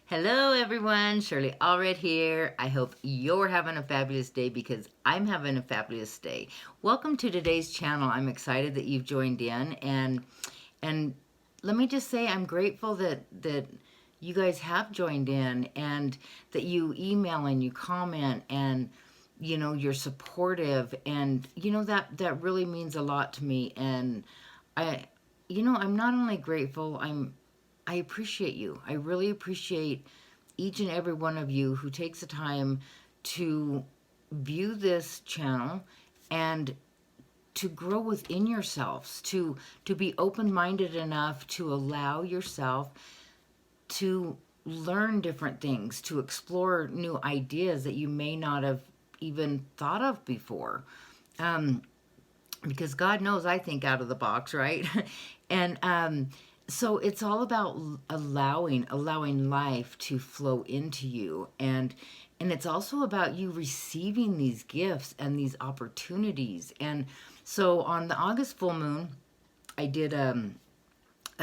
Hello everyone, Shirley Allred here. I hope you're having a fabulous day because I'm having a fabulous day. Welcome to today's channel. I'm excited that you've joined in and let me just say I'm grateful that you guys have joined in and that you email and you comment and you're supportive and that really means a lot to me. And I I'm not only grateful, I appreciate you. I really appreciate each and every one of you who takes the time to view this channel and to grow within yourselves, to be open-minded enough to allow yourself to learn different things, to explore new ideas that you may not have even thought of before. Because God knows I think out of the box, right? and so it's all about allowing life to flow into you, and it's also about you receiving these gifts and these opportunities. And so on the August full moon, I did a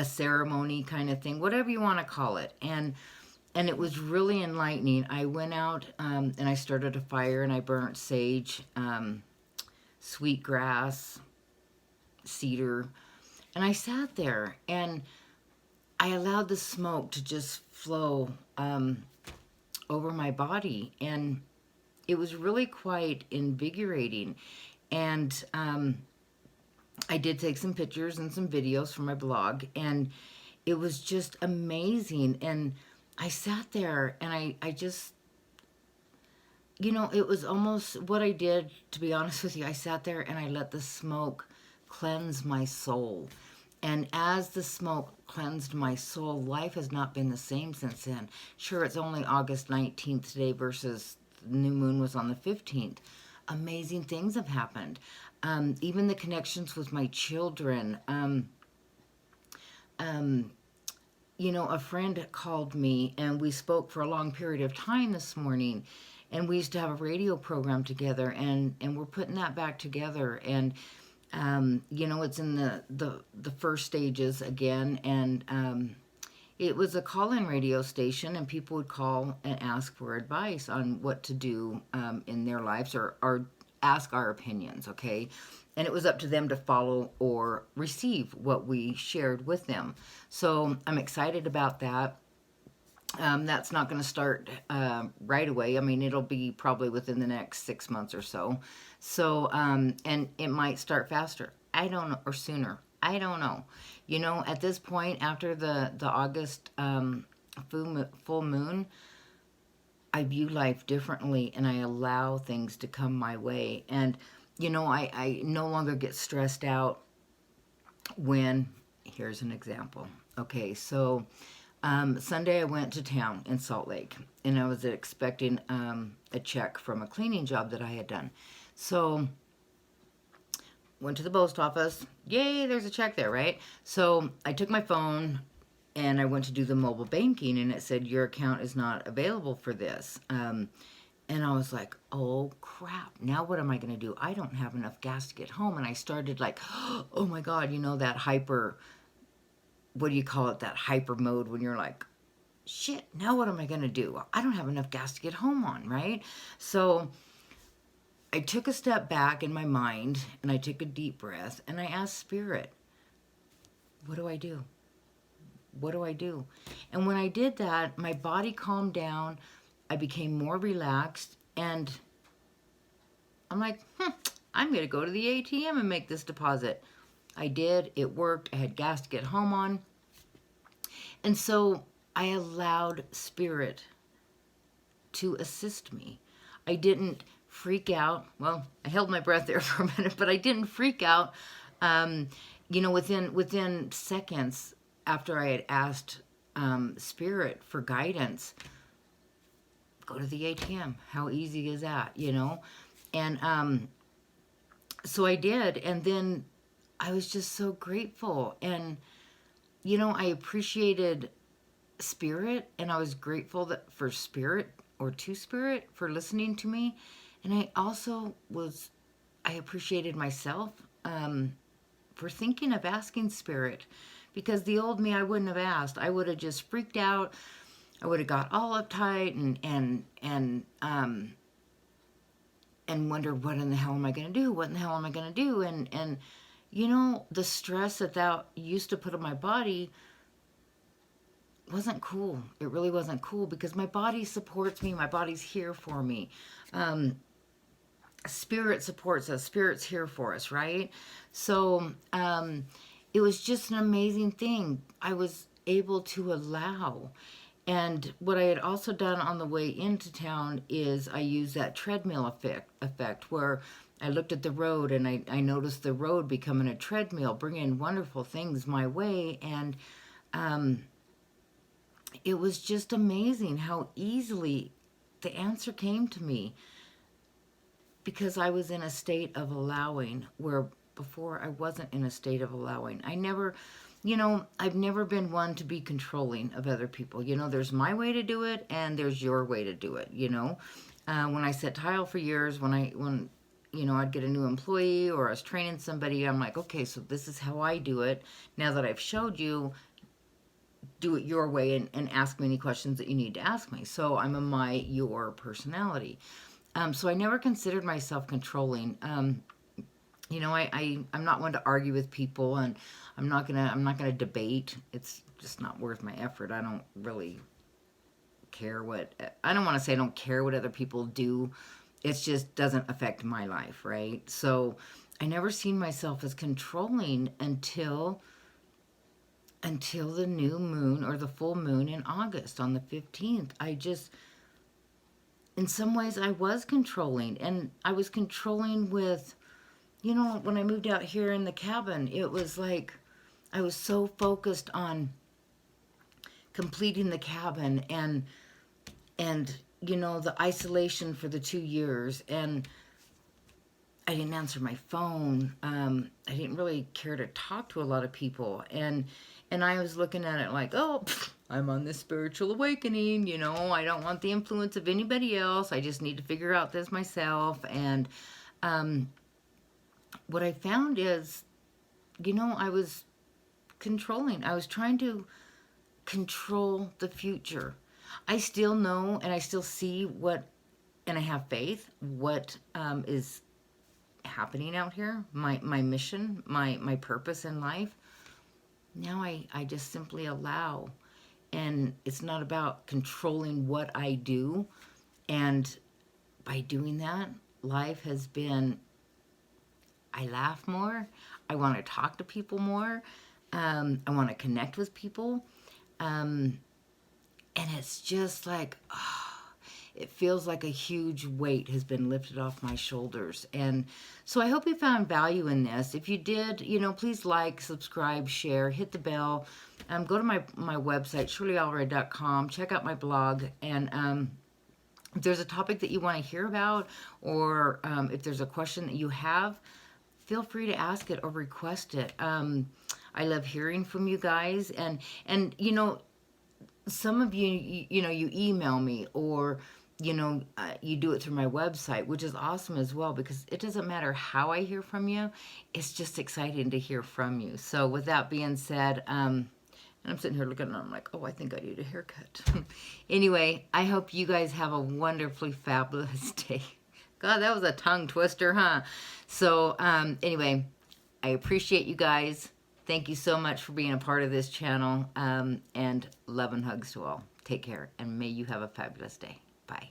ceremony kind of thing, whatever you want to call it, and it was really enlightening. I went out and I started a fire and I burnt sage, sweetgrass, cedar, and I sat there and I allowed the smoke to just flow over my body, and it was really quite invigorating. And I did take some pictures and some videos for my blog, and it was just amazing. And I sat there and I just, it was almost what I did, to be honest with you. I sat there and I let the smoke cleanse my soul. And as the smoke cleansed my soul, life has not been the same since then. Sure, it's only August 19th today versus the new moon was on the 15th. Amazing things have happened. Even the connections with my children. A friend called me and we spoke for a long period of time this morning. And we used to have a radio program together, and we're putting that back together. And it's in the first stages again, and it was a call-in radio station, and people would call and ask for advice on what to do in their lives, or ask our opinions, okay? And it was up to them to follow or receive what we shared with them. So I'm excited about that. That's not going to start right away. I mean, it'll be probably within the next 6 months or so. So, and it might start faster. I don't know, or sooner. I don't know. At this point, after the August full moon, I view life differently, and I allow things to come my way. And, I no longer get stressed out when, here's an example. Okay, so Sunday I went to town in Salt Lake, and I was expecting a check from a cleaning job that I had done. So went to the post office. Yay, there's a check there, right? So I took my phone and I went to do the mobile banking, and it said your account is not available for this. And I was like, oh crap, now what am I going to do? I don't have enough gas to get home. And I started like, oh my God, that hyper, what do you call it? That hyper mode when you're like, shit, now what am I going to do? I don't have enough gas to get home on, right? So I took a step back in my mind, and I took a deep breath, and I asked Spirit, what do I do? What do I do? And when I did that, my body calmed down. I became more relaxed, and I'm like, I'm going to go to the ATM and make this deposit. I did. It worked. I had gas to get home on. And so I allowed Spirit to assist me. I didn't freak out. Well, I held my breath there for a minute, but I didn't freak out. Within seconds after I had asked Spirit for guidance, go to the ATM. How easy is that, And so I did, and then I was just so grateful. And, I appreciated Spirit, and I was grateful for Spirit, or to Spirit, for listening to me. And I also I appreciated myself for thinking of asking Spirit, because the old me, I wouldn't have asked. I would have just freaked out. I would have got all uptight and wondered, what in the hell am I going to do? What in the hell am I going to do? And you know, the stress that used to put on my body wasn't cool. It really wasn't cool, because my body supports me. My body's here for me. Spirit supports us. Spirit's here for us, right? So it was just an amazing thing. I was able to allow. And what I had also done on the way into town is I used that treadmill effect where I looked at the road and I noticed the road becoming a treadmill, bringing wonderful things my way. And it was just amazing how easily the answer came to me, because I was in a state of allowing, where before I wasn't in a state of allowing. I never, you know, I've never been one to be controlling of other people. You know, there's my way to do it and there's your way to do it, you know. When I set tile for years, when you know, I'd get a new employee or I was training somebody, I'm like, okay, so this is how I do it. Now that I've showed you, do it your way, and ask me any questions that you need to ask me. So I'm a your personality. So I never considered myself controlling. You know, I'm not one to argue with people, and I'm not gonna debate. It's just not worth my effort. I don't really care what, I don't want to say I don't care what other people do. It just doesn't affect my life, right? So I never seen myself as controlling until the new moon, or the full moon in August on the 15th. I just, in some ways, I was controlling, and I was controlling with, you know, when I moved out here in the cabin, it was like I was so focused on completing the cabin and you know, the isolation for the 2 years, and I didn't answer my phone. I didn't really care to talk to a lot of people, and I was looking at it like, oh, I'm on this spiritual awakening. You know, I don't want the influence of anybody else. I just need to figure out this myself. And what I found is, you know, I was controlling. I was trying to control the future. I still know and I still see what, and I have faith, what is happening out here, my mission, my purpose in life. Now I just simply allow, and it's not about controlling what I do. And by doing that, life has been, I laugh more, I want to talk to people more, I want to connect with people, and it's just like, oh, it feels like a huge weight has been lifted off my shoulders. And so I hope you found value in this. If you did, you know, please like, subscribe, share, hit the bell. Go to my website, shirleyalred.com. Check out my blog. And if there's a topic that you want to hear about, or if there's a question that you have, feel free to ask it or request it. I love hearing from you guys. And you know, some of you know, you email me, or you know, you do it through my website, which is awesome as well, because it doesn't matter how I hear from you. It's just exciting to hear from you. So with that being said, and I'm sitting here looking and I'm like, oh, I think I need a haircut. Anyway, I hope you guys have a wonderfully fabulous day. God, that was a tongue twister, huh? So anyway, I appreciate you guys. Thank you so much for being a part of this channel, and love and hugs to all. Take care, and may you have a fabulous day. Bye.